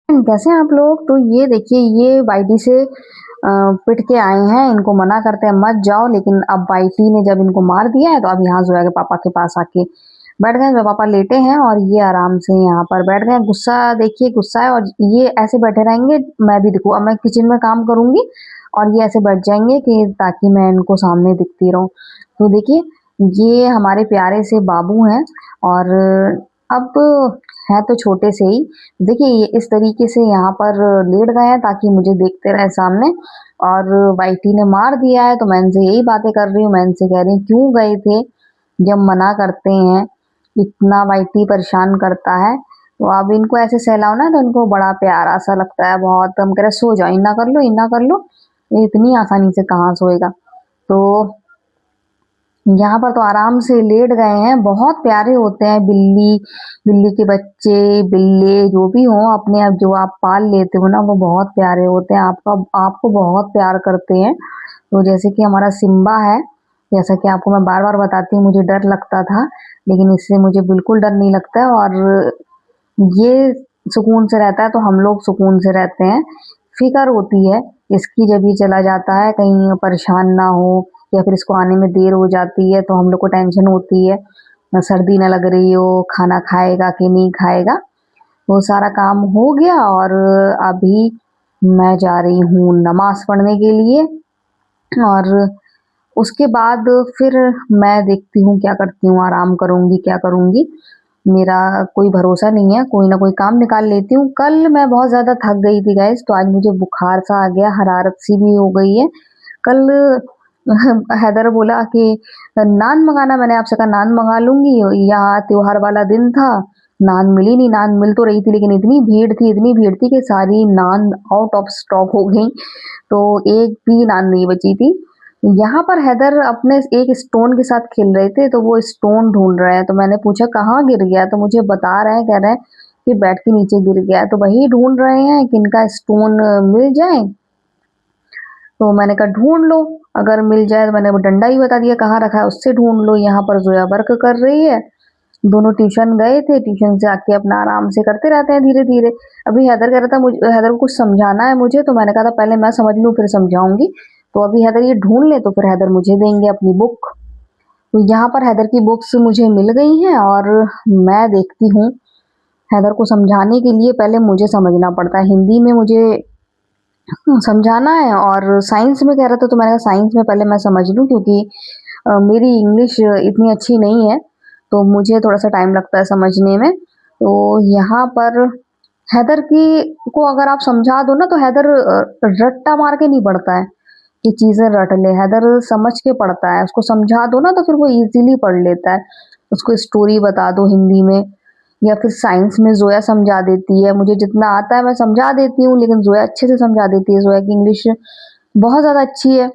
कैसे हैं आप लोग? तो ये देखिए, ये वाईटी से पिट के आए हैं। इनको मना करते हैं मत जाओ, लेकिन अब वाईटी ने जब इनको मार दिया है तो अब यहाँ जोया के पापा के पास आके बैठ गए। जोया पापा लेटे हैं और ये आराम से यहाँ पर बैठ गए। गुस्सा देखिए, गुस्सा है और ये ऐसे बैठे रहेंगे। मैं भी देखूँ, अब मैं किचन में काम करूंगी और ये ऐसे बैठ जाएंगे कि ताकि मैं इनको सामने दिखती रहूं। तो देखिए, ये हमारे प्यारे से बाबू हैं और अब है तो छोटे से ही। देखिए, ये इस तरीके से यहाँ पर लेट गए हैं ताकि मुझे देखते रहे सामने। और वाईटी ने मार दिया है तो मैं इनसे यही बातें कर रही हूँ। मैं इनसे कह रही हूँ क्यों गए थे, जब मना करते हैं। इतना वाईटी परेशान करता है। तो अब इनको ऐसे सहलाओ ना तो इनको बड़ा प्यारा सा लगता है बहुत। हम कह रहे सो जाओ, इन्ना कर लो, इन्ना कर लो। ये इतनी आसानी से कहाँ सोएगा। तो यहाँ पर तो आराम से लेट गए हैं। बहुत प्यारे होते हैं बिल्ली, बिल्ली के बच्चे, बिल्ले जो भी हों अपने, अब जो आप पाल लेते हो ना, वो बहुत प्यारे होते हैं। आपको बहुत प्यार करते हैं। तो जैसे कि हमारा सिम्बा है, जैसा कि आपको मैं बार बार बताती हूँ, मुझे डर लगता था लेकिन इससे मुझे बिल्कुल डर नहीं लगता है। और ये सुकून से रहता है तो हम लोग सुकून से रहते हैं। फिक्र होती है इसकी जब ये चला जाता है, कहीं परेशान ना हो या फिर इसको आने में देर हो जाती है तो हम लोग को टेंशन होती है, सर्दी ना लग रही हो, खाना खाएगा कि नहीं खाएगा। वो सारा काम हो गया और अभी मैं जा रही हूँ नमाज पढ़ने के लिए। और उसके बाद फिर मैं देखती हूँ क्या करती हूँ, आराम करूँगी क्या करूँगी। मेरा कोई भरोसा नहीं है, कोई ना कोई काम निकाल लेती हूँ। कल मैं बहुत ज़्यादा थक गई थी गाइस, तो आज मुझे बुखार सा आ गया, हरारत सी भी हो गई है। कल हैदर बोला कि नान मंगाना, मैंने आपसे कहा नान मंगा लूंगी। यहाँ त्योहार वाला दिन था, नान मिली नहीं। नान मिल तो रही थी लेकिन इतनी भीड़ थी कि सारी नान आउट ऑफ स्टॉक हो गई। तो एक भी नान नहीं बची थी। यहाँ पर हैदर अपने एक स्टोन के साथ खेल रहे थे तो वो स्टोन ढूंढ रहे हैं। तो मैंने पूछा कहाँ गिर गया, तो मुझे बता रहे हैं, कह रहे हैं कि बेड के नीचे गिर गया है। तो वही ढूंढ रहे हैं कि इनका स्टोन मिल जाए। तो मैंने कहा ढूंढ लो, अगर मिल जाए। तो मैंने वो डंडा ही बता दिया कहाँ रखा है, उससे ढूंढ लो। यहाँ पर जोया वर्क कर रही है। दोनों ट्यूशन गए थे, ट्यूशन से आके अपना आराम से करते रहते हैं धीरे धीरे। अभी हैदर कह रहा था मुझे, हैदर को कुछ समझाना है मुझे, तो मैंने कहा था पहले मैं समझ लूँ फिर समझाऊंगी। तो अभी हैदर ये ढूंढ ले तो फिर हैदर मुझे देंगे अपनी बुक। तो यहाँ पर हैदर की बुक्स मुझे मिल गई हैं और मैं देखती हूँ। हैदर को समझाने के लिए पहले मुझे समझना पड़ता है, हिंदी में मुझे समझाना है। और साइंस में कह रहा था तो मैंने कहा साइंस में पहले मैं समझ लूँ, क्योंकि मेरी इंग्लिश इतनी अच्छी नहीं है तो मुझे थोड़ा सा टाइम लगता है समझने में। तो यहाँ पर हैदर की को अगर आप समझा दो ना तो हैदर रट्टा मार के नहीं पढ़ता है कि चीजें रट ले। हैदर समझ के पढ़ता है, उसको समझा दो ना तो फिर वो इजीली पढ़ लेता है। उसको स्टोरी बता दो हिंदी में, या फिर साइंस में जोया समझा देती है। मुझे जितना आता है मैं समझा देती हूँ लेकिन जोया अच्छे से समझा देती है। जोया की इंग्लिश बहुत ज़्यादा अच्छी है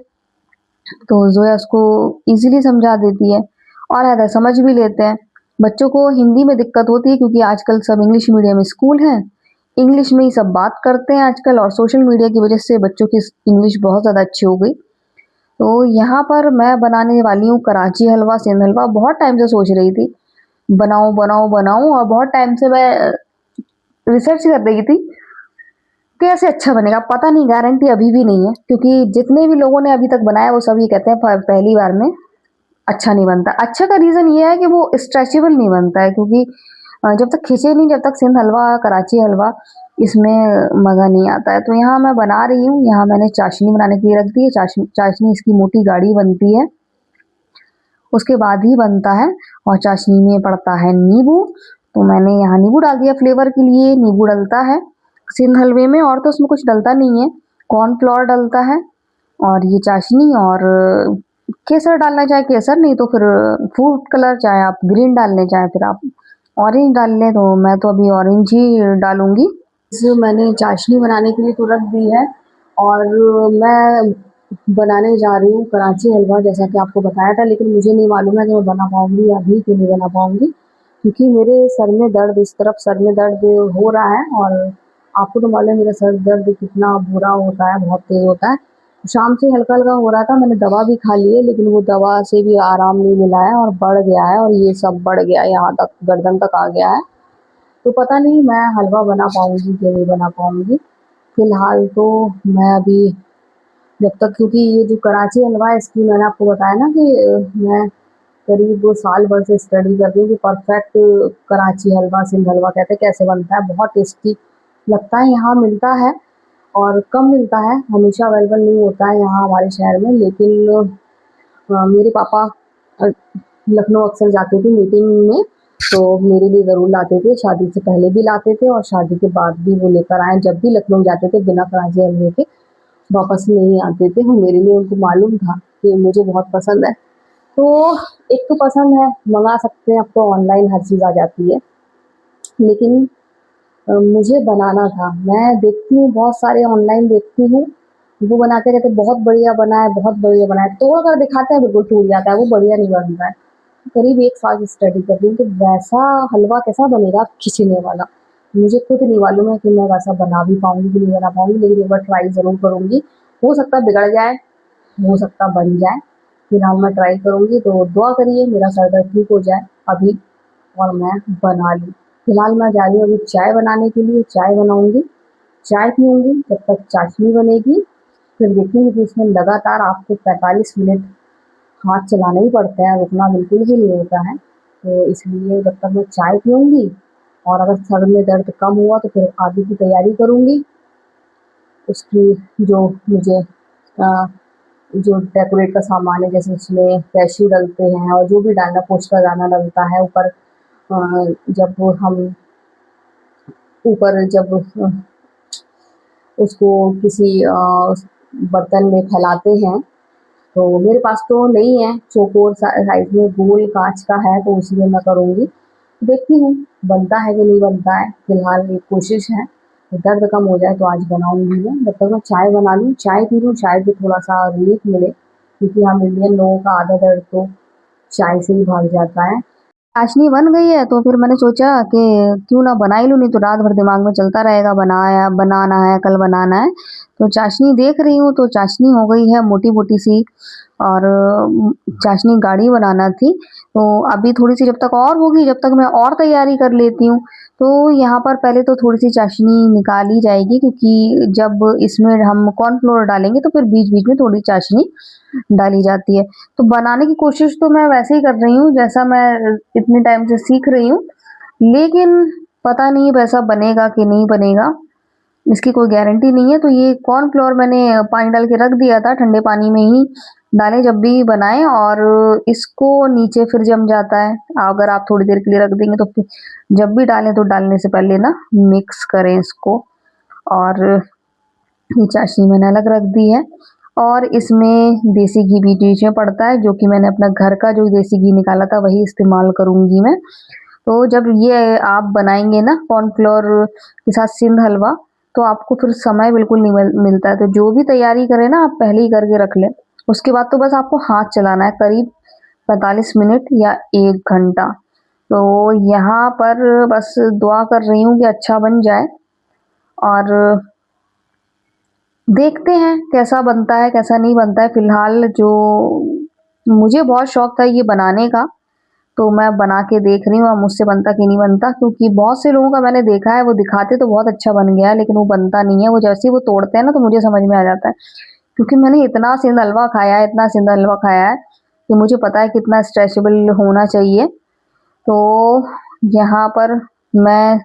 तो जोया उसको इजीली समझा देती है और हैदर समझ भी लेते हैं। बच्चों को हिंदी में दिक्कत होती है क्योंकि आजकल सब इंग्लिश मीडियम स्कूल हैं, इंग्लिश में ही सब बात करते हैं आजकल, और सोशल मीडिया की वजह से बच्चों की इंग्लिश बहुत ज़्यादा अच्छी हो गई। तो यहाँ पर मैं बनाने वाली हूँ कराची हलवा, सिंध हलवा। बहुत टाइम से सोच रही थी बनाऊं बनाऊं बनाऊं, और बहुत टाइम से मैं रिसर्च कर रही थी कैसे अच्छा बनेगा। पता नहीं, गारंटी अभी भी नहीं है क्योंकि जितने भी लोगों ने अभी तक बनाया वो सभी कहते हैं पहली बार में अच्छा नहीं बनता। अच्छा का रीज़न ये है कि वो स्ट्रेचेबल नहीं बनता है, क्योंकि जब तक खिंचे नहीं, जब तक सिंध हलवा, कराची हलवा, इसमें मज़ा नहीं आता है। तो यहाँ मैं बना रही हूँ। यहाँ मैंने चाशनी बनाने के लिए रख दी है। चाशनी चाशनी इसकी मोटी गाढ़ी बनती है, उसके बाद ही बनता है। और चाशनी में पड़ता है नींबू, तो मैंने यहाँ नींबू डाल दिया फ्लेवर के लिए। नींबू डलता है सिंध हलवे में, और तो उसमें कुछ डलता नहीं है। कॉर्नफ्लोर डलता है और ये चाशनी, और केसर डालना चाहे केसर, नहीं तो फिर फूड कलर, चाहे आप ग्रीन डालने चाहे फिर आप ऑरेंज डाल लें। तो मैं तो अभी ऑरेंज ही डालूंगी। इस मैंने चाशनी बनाने के लिए तो रख दी है और मैं बनाने जा रही हूँ कराची हलवा, जैसा कि आपको बताया था। लेकिन मुझे नहीं मालूम है कि मैं बना पाऊंगी या अभी क्यों नहीं बना पाऊंगी, क्योंकि मेरे सर में दर्द, इस तरफ सर में दर्द हो रहा है। और आपको तो मालूम है मेरा सर दर्द कितना बुरा होता है, बहुत तेज होता है। शाम से हल्का हल्का हो रहा था, मैंने दवा भी खा ली है लेकिन वो दवा से भी आराम नहीं मिला है और बढ़ गया है, और ये सब बढ़ गया है, यहाँ तक गर्दन तक आ गया है। तो पता नहीं मैं हलवा बना पाऊँगी कि नहीं बना पाऊँगी। फिलहाल तो मैं अभी जब तक, क्योंकि ये जो कराची हलवा है इसकी मैंने आपको बताया ना कि मैं करीब साल भर से स्टडी कर रही हूँ कि परफेक्ट कराची हलवा, सिंध हलवा कहते हैं कैसे बनता है, बहुत टेस्टी लगता है। यहाँ मिलता है और कम मिलता है, हमेशा अवेलेबल नहीं होता है यहाँ हमारे शहर में। लेकिन मेरे पापा अ, लखनऊ अक्सर जाते थे मीटिंग में, तो मेरे लिए ज़रूर लाते थे। शादी से पहले भी लाते थे और शादी के बाद भी वो लेकर आए। जब भी लखनऊ जाते थे बिना कराची हलवे के वापस नहीं आते थे। वो मेरे लिए, उनको मालूम था कि मुझे बहुत पसंद है। तो एक तो पसंद है, मँगा सकते हैं, अब तो ऑनलाइन हर चीज़ आ जाती है। लेकिन मुझे बनाना था। मैं देखती हूँ बहुत सारे ऑनलाइन देखती हूँ, वो बनाते रहते बहुत बढ़िया बना है, बहुत बढ़िया बना है। तोड़ कर दिखाते हैं बिल्कुल टूट जाता है, वो बढ़िया नहीं बन रहा है। करीब 1 साल से स्टडी कर रही हूँ कि वैसा हलवा कैसा बनेगा खिंचने वाला। मुझे खुद नहीं मालूम है कि मैं वैसा बना भी पाऊँगी कि नहीं बना पाऊँगी, लेकिन एक बार ट्राई ज़रूर करूँगी। हो सकता है बिगड़ जाए, हो सकता है बन जाए। फिलहाल मैं ट्राई करूँगी, तो दुआ करिए मेरा सर दर्द ठीक हो जाए अभी और मैं बना लूँ। फिलहाल मैं जा रही हूँ अभी चाय बनाने के लिए, चाय बनाऊँगी, चाय पीऊँगी, जब तक चाशनी बनेगी। फिर देखेंगे कि इसमें लगातार आपको 45 मिनट हाथ चलाना ही पड़ता है, रुकना बिल्कुल भी नहीं होता है। तो इसलिए जब तक मैं चाय पीऊँगी और अगर सर में दर्द कम हुआ तो फिर आगे की तैयारी करूँगी। उसकी जो मुझे अ, जो डेकोरेट का सामान है, जैसे उसमें कैश्यू डलते हैं और जो भी डालना, पोस्टर दाना डलता है ऊपर। जब हम ऊपर जब उसको किसी बर्तन में फैलाते हैं, तो मेरे पास तो नहीं है चौकोर साइज में, गोल कांच का है, तो उसी में मैं करूँगी। देखती हूँ बनता है कि नहीं बनता है, फिलहाल एक कोशिश है। तो दर्द कम हो जाए तो आज बनाऊँगी मैं। जब तक मैं चाय बना लूँ, चाय पी लूँ, शायद भी थोड़ा-सा रिलीफ मिले, क्योंकि हम इंडियन लोगों का आधा दर्द तो चाय से ही भाग जाता है। चाशनी बन गई है तो फिर मैंने सोचा कि क्यों ना बना ही लूँ, नहीं तो रात भर दिमाग में चलता रहेगा बनाया बनाना है, कल बनाना है। तो चाशनी देख रही हूँ, तो चाशनी हो गई है मोटी-मोटी सी और चाशनी गाढ़ी बनाना थी। तो अभी थोड़ी-सी जब तक और होगी, जब तक मैं और तैयारी कर लेती हूँ। तो यहाँ पर पहले तो थोड़ी-सी चाशनी निकाली जाएगी, क्योंकि जब इसमें हम कॉर्नफ्लोर डालेंगे तो फिर बीच-बीच में थोड़ी चाशनी डाली जाती है। तो बनाने की कोशिश तो मैं वैसे ही कर रही हूँ जैसा मैं इतने टाइम से सीख रही हूँ, लेकिन पता नहीं वैसा बनेगा कि नहीं बनेगा, इसकी कोई गारंटी नहीं है। तो ये कॉर्नफ्लोर मैंने पानी डाल के रख दिया था, ठंडे पानी में ही डालें जब भी बनाएँ, और इसको नीचे फिर जम जाता है। अगर आप थोड़ी देर के लिए रख देंगे तो फिर जब भी डालें तो डालने से पहले ना मिक्स करें इसको। और ये चाशनी मैंने अलग रख दी है और इसमें देसी घी भी बीच में पड़ता है, जो कि मैंने अपना घर का जो देसी घी निकाला था वही इस्तेमाल करूँगी मैं। तो जब ये आप बनाएँगे ना कॉर्नफ्लोर के साथ सिंध हलवा, तो आपको फिर समय बिल्कुल नहीं मिलता है। तो जो भी तैयारी करें ना आप पहले ही करके रख लें। उसके बाद तो बस आपको हाथ चलाना है करीब 45 मिनट या 1 घंटा। तो यहाँ पर बस दुआ कर रही हूँ कि अच्छा बन जाए और देखते हैं कैसा बनता है, कैसा नहीं बनता है। फिलहाल जो मुझे बहुत शौक था ये बनाने का, तो मैं बना के देख रही हूँ अब मुझसे बनता कि नहीं बनता, क्योंकि बहुत से लोगों का मैंने देखा है वो दिखाते तो बहुत अच्छा बन गया है, लेकिन वो बनता नहीं है। वो जैसे ही वो तोड़ते हैं ना तो मुझे समझ में आ जाता है, क्योंकि मैंने इतना सिंध हलवा खाया है, इतना सिंध हलवा खाया है कि मुझे पता है कितना स्ट्रेचेबल होना चाहिए। तो यहाँ पर मैं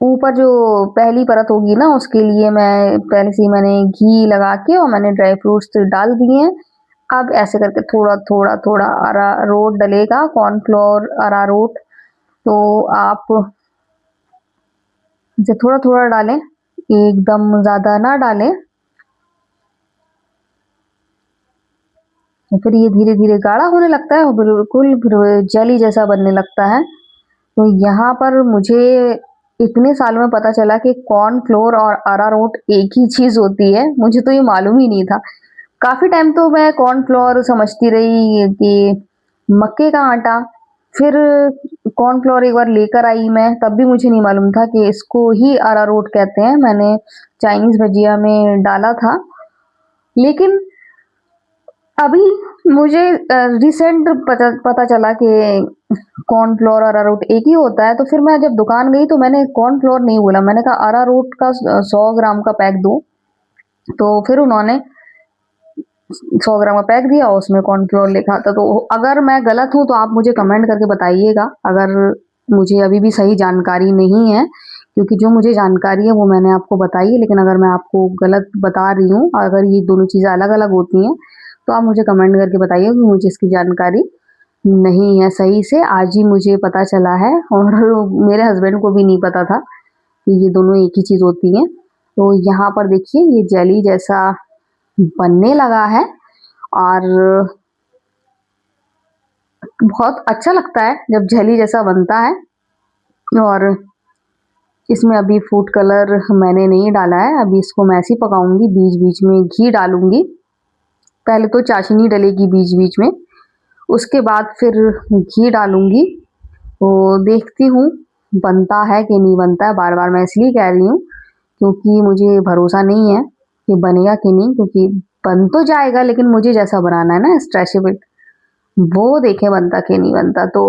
ऊपर जो पहली परत होगी ना उसके लिए मैं पहले से ही मैंने घी लगा के और मैंने ड्राई फ्रूट्स डाल दिए हैं। अब ऐसे करके थोड़ा-थोड़ा-थोड़ा अरारोट डलेगा, कॉर्नफ्लोर, अरारोट। तो आप इसे थोड़ा-थोड़ा डालें, एकदम ज़्यादा ना डालें। तो फिर ये धीरे-धीरे गाढ़ा होने लगता है और बिल्कुल फिर जेली जैसा बनने लगता है। तो यहाँ पर मुझे इतने साल में पता चला कि कॉर्नफ्लोर और अरारोट एक ही चीज़ होती है, मुझे तो ये मालूम ही नहीं था। काफ़ी टाइम तो मैं कॉर्नफ्लोर समझती रही कि मक्के का आटा, फिर कॉर्नफ्लोर एक बार लेकर आई मैं, तब भी मुझे नहीं मालूम था कि इसको ही अरारोट कहते हैं। मैंने चाइनीज़ भजिया में डाला था, लेकिन अभी मुझे रिसेंट पता पता चला कि कॉर्नफ्लोर और अरारोट एक ही होता है। तो फिर मैं जब दुकान गई तो मैंने कॉर्नफ्लोर नहीं बोला, मैंने कहा अरारोट का 100 ग्राम का पैक दो। तो फिर उन्होंने 100 ग्राम का पैक दिया, उसमें कॉर्नफ्लोर लिखा था। तो अगर मैं गलत हूँ तो आप मुझे कमेंट करके बताइएगा, अगर मुझे अभी भी सही जानकारी नहीं है, क्योंकि जो मुझे जानकारी है वो मैंने आपको बताई है। लेकिन अगर मैं आपको गलत बता रही हूँ, अगर ये दोनों चीज़ें अलग अलग होती हैं, तो आप मुझे कमेंट करके बताइए, कि मुझे इसकी जानकारी नहीं है सही से। आज ही मुझे पता चला है, और मेरे हस्बैंड को भी नहीं पता था कि ये दोनों एक ही चीज़ होती हैं। तो यहाँ पर देखिए ये जेली जैसा बनने लगा है, और बहुत अच्छा लगता है जब जेली जैसा बनता है। और इसमें अभी फूड कलर मैंने नहीं डाला है, अभी इसको मैं ऐसे ही पकाऊंगी। बीच बीच में घी डालूंगी, पहले तो चाशनी डलेगी बीच बीच में, उसके बाद फिर घी डालूंगी। तो देखती हूँ बनता है कि नहीं बनता है। बार बार मैं इसलिए कह रही हूँ क्योंकि मुझे भरोसा नहीं है कि बनेगा कि नहीं, क्योंकि बन तो जाएगा, लेकिन मुझे जैसा बनाना है ना स्ट्रेचेबल, वो देखे बनता कि नहीं बनता। तो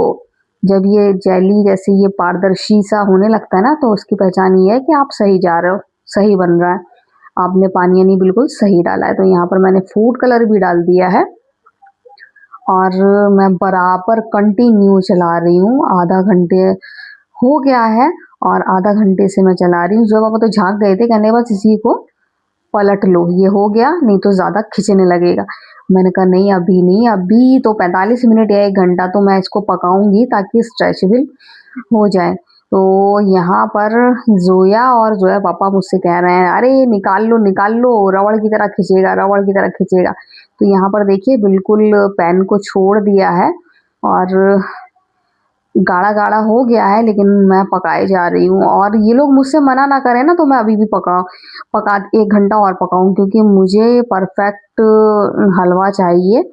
जब ये जेली जैसे ये पारदर्शी सा होने लगता है ना, तो उसकी पहचान ये है कि आप सही जा रहे हो, सही बन रहा है, आपने पानी यानी बिल्कुल सही डाला है। तो यहाँ पर मैंने फूड कलर भी डाल दिया है, और मैं बराबर कंटिन्यू चला रही हूँ। आधा घंटे हो गया है, और आधा घंटे से मैं चला रही हूँ। जो पापा तो झाँक गए थे, कहने बस इसी को पलट लो, ये हो गया, नहीं तो ज़्यादा खिंचने लगेगा। मैंने कहा नहीं अभी नहीं, अभी तो 45 मिनट या 1 घंटा तो मैं इसको पकाऊंगी ताकि स्ट्रेचेबल हो जाए। तो यहाँ पर ज़ोया और ज़ोया पापा मुझसे कह रहे हैं, अरे निकाल लो, रबड़ की तरह खींचेगा, रबड़ की तरह खींचेगा। तो यहाँ पर देखिए बिल्कुल पैन को छोड़ दिया है, और गाढ़ा-गाढ़ा हो गया है, लेकिन मैं पकाए जा रही हूँ। और ये लोग मुझसे मना ना करें ना, तो मैं अभी भी पका 1 घंटा और पकाऊँ, क्योंकि मुझे परफेक्ट हलवा चाहिए,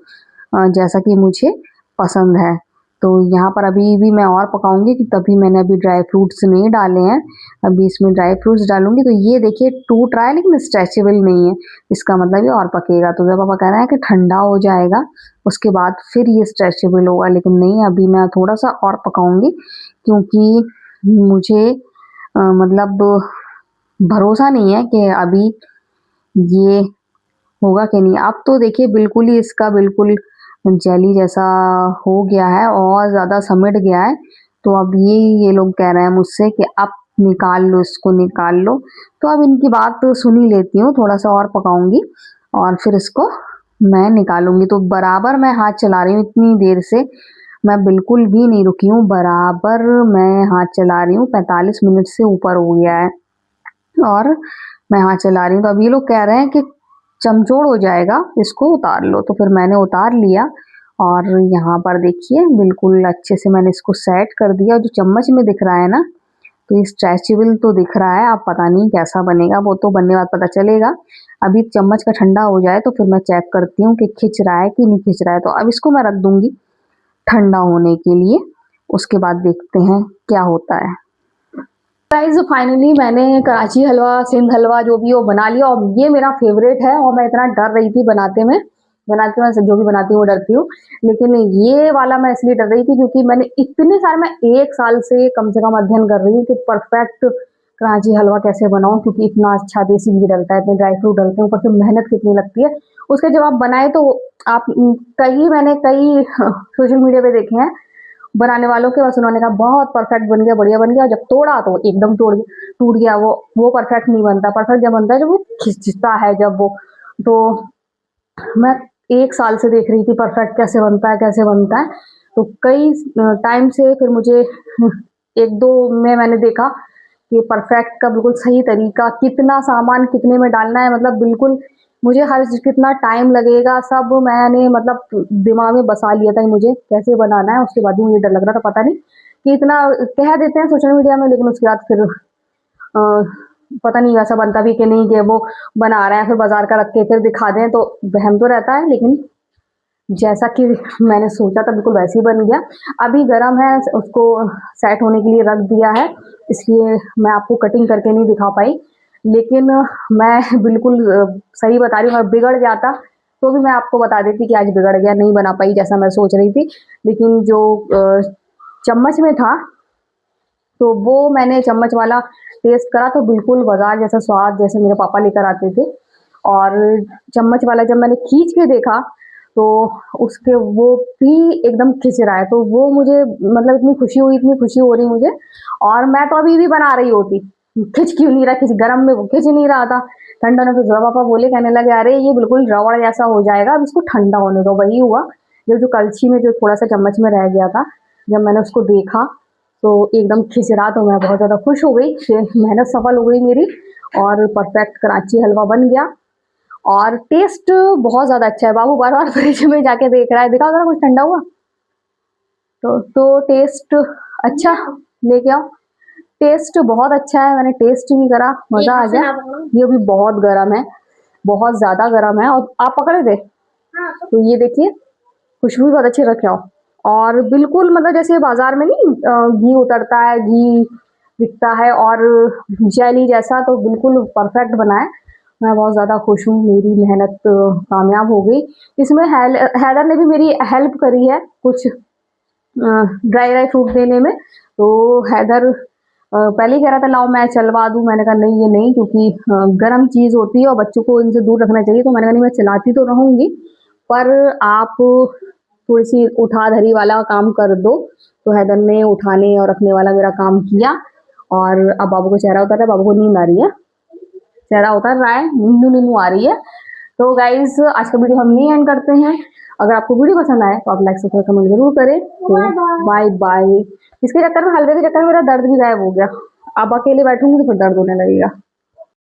जैसा कि मुझे पसंद है। तो यहाँ पर अभी भी मैं और पकाऊँगी, कि तभी मैंने अभी ड्राई फ्रूट्स नहीं डाले हैं। अभी इसमें ड्राई फ्रूट्स डालूँगी। तो ये देखिए टूट रहा है, लेकिन स्ट्रेचेबल नहीं है, इसका मतलब ये और पकेगा। तो जब पापा कह रहे हैं कि ठंडा हो जाएगा, उसके बाद फिर ये स्ट्रेचेबल होगा, लेकिन नहीं, अभी मैं थोड़ा-सा और पकाऊँगी, क्योंकि मुझे मतलब भरोसा नहीं है कि अभी ये होगा कि नहीं। अब तो देखिए बिल्कुल ही इसका बिल्कुल जेली जैसा हो गया है, और ज़्यादा समिट गया है। तो अब ये लोग कह रहे हैं मुझसे कि अब निकाल लो, इसको निकाल लो। तो अब इनकी बात तो सुन ही लेती हूँ, थोड़ा-सा और पकाऊँगी, और फिर इसको मैं निकालूँगी। तो बराबर मैं हाथ चला रही हूँ, इतनी देर से मैं बिल्कुल भी नहीं रुकी हूँ, बराबर मैं हाथ चला रही हूँ। 45 मिनट से ऊपर हो गया है, और मैं हाथ चला रही हूँ। तो अब ये लोग कह रहे हैं कि चमचोड़ हो जाएगा, इसको उतार लो। तो फिर मैंने उतार लिया, और यहाँ पर देखिए बिल्कुल अच्छे से मैंने इसको सेट कर दिया। और जो चम्मच में दिख रहा है ना, तो ये स्ट्रेचेबल तो दिख रहा है, अब पता नहीं कैसा बनेगा, वो तो बनने बाद पता चलेगा। अभी चम्मच का ठंडा हो जाए तो फिर मैं चेक करती हूँ कि खिंच रहा है कि नहीं खिंच रहा है। तो अब इसको मैं रख दूँगी ठंडा होने के लिए, उसके बाद देखते हैं क्या होता है। गाइस फाइनली मैंने कराची हलवा, सिंध हलवा जो भी हो बना लिया, और ये मेरा फेवरेट है। और मैं इतना डर रही थी बनाते में, जो भी बनाती हूँ वो डरती हूँ, लेकिन ये वाला मैं इसलिए डर रही थी क्योंकि मैंने इतने सारे, मैं 1 साल से कम अध्ययन कर रही हूँ कि परफेक्ट कराची हलवा कैसे बनाऊं, क्योंकि इतना अच्छा देसी घी डलता है, इतने ड्राई फ्रूट डलते हैं, ऊपर से मेहनत कितनी लगती है। उसके जब आप बनाए तो आप मैंने कई सोशल मीडिया पे देखे हैं बनाने वालों के, बस उन्होंने कहा बहुत परफेक्ट बन गया, बढ़िया बन गया, और जब तोड़ा तो एकदम टूट गया। वो परफेक्ट नहीं बनता। परफेक्ट जब बनता है जब वो खिंचता है, जब वो। तो मैं 1 साल से देख रही थी परफेक्ट कैसे बनता है, कैसे बनता है। तो कई टाइम से फिर मुझे 1-2 में मैंने देखा कि परफेक्ट का बिल्कुल सही तरीका, कितना सामान कितने में डालना है, मतलब बिल्कुल मुझे हर चीज़ कितना टाइम लगेगा, सब मैंने मतलब दिमाग में बसा लिया था कि मुझे कैसे बनाना है। उसके बाद भी मुझे डर लग रहा था, पता नहीं कि इतना कह देते हैं सोशल मीडिया में, लेकिन उसके बाद फिर पता नहीं वैसा बनता भी कि नहीं, कि वो बना रहे हैं फिर बाजार का रख के फिर दिखा दें, तो वहम तो रहता है। लेकिन जैसा कि मैंने सोचा था बिल्कुल वैसे ही बन गया। अभी गरम है, उसको सेट होने के लिए रख दिया है, इसलिए मैं आपको कटिंग करके नहीं दिखा पाई। लेकिन मैं बिल्कुल सही बता रही हूँ, अगर बिगड़ जाता तो भी मैं आपको बता देती कि आज बिगड़ गया, नहीं बना पाई जैसा मैं सोच रही थी। लेकिन जो चम्मच में था, तो वो मैंने चम्मच वाला टेस्ट करा तो बिल्कुल बाजार जैसा स्वाद जैसे मेरे पापा लेकर आते थे। और चम्मच वाला जब मैंने खींच के देखा तो उसके वो भी एकदम खिंच रहा है, तो वो मुझे मतलब इतनी खुशी हुई, इतनी खुशी हो रही मुझे। और मैं तो अभी भी बना रही होती, खिंच क्यों नहीं रहा, खिंच गरम में वो खिंच नहीं रहा था। ठंडा ने तो जो पापा बोले, कहने लगे अरे ये बिल्कुल रबड़ जैसा हो जाएगा, अब इसको ठंडा होने दो। वही हुआ, जो कलछी में जो थोड़ा सा चम्मच में रह गया था, जब मैंने उसको देखा तो एकदम खिंच रहा, तो मैं बहुत ज़्यादा खुश हो गई, मेहनत सफल हो गई मेरी और परफेक्ट कराची हलवा बन गया। और टेस्ट बहुत ज़्यादा अच्छा है। बाबू बार बार फ्रिज में जाके देख रहा है, देखा जरा कुछ ठंडा हुआ तो टेस्ट अच्छा, लेके आओ। टेस्ट बहुत अच्छा है, मैंने टेस्ट भी करा, मज़ा आ गया। ये भी बहुत गर्म है, बहुत ज़्यादा गर्म है। और आप पकड़े थे तो ये देखिए, खुशबू बहुत अच्छी रखे हो। और बिल्कुल मतलब जैसे बाजार में नहीं घी उतरता है, घी दिखता है और जेली जैसा, तो बिल्कुल परफेक्ट बना है। मैं बहुत ज़्यादा खुश हूँ, मेरी मेहनत कामयाब हो गई। इसमें हैदर ने भी मेरी हेल्प करी है कुछ ड्राई ड्राई फ्रूट देने में। तो हैदर पहले ही कह रहा था लाओ मैं चलवा दूँ, मैंने कहा नहीं ये नहीं, क्योंकि गर्म चीज़ होती है और बच्चों को इनसे दूर रखना चाहिए। तो मैंने कहा नहीं, मैं चलाती तो रहूँगी, पर आप थोड़ी सी उठा धरी वाला काम कर दो। तो हैदर ने उठाने और रखने वाला मेरा काम किया। और अब बाबू को चेहरा उतर रहा है, बाबू को नींद आ रही है, चेहरा उतर रहा है, नींदू नींदू आ रही है। तो गाइज आज का वीडियो हम यहीं एंड करते हैं। अगर आपको वीडियो पसंद आए तो आप लाइक सब्सक्राइब कमेंट जरूर करें। तो बाय बाय। इसके चक्कर में, हलवे के चक्कर में मेरा दर्द भी गायब हो गया। अब अकेले बैठूंगी तो फिर दर्द होने लगेगा।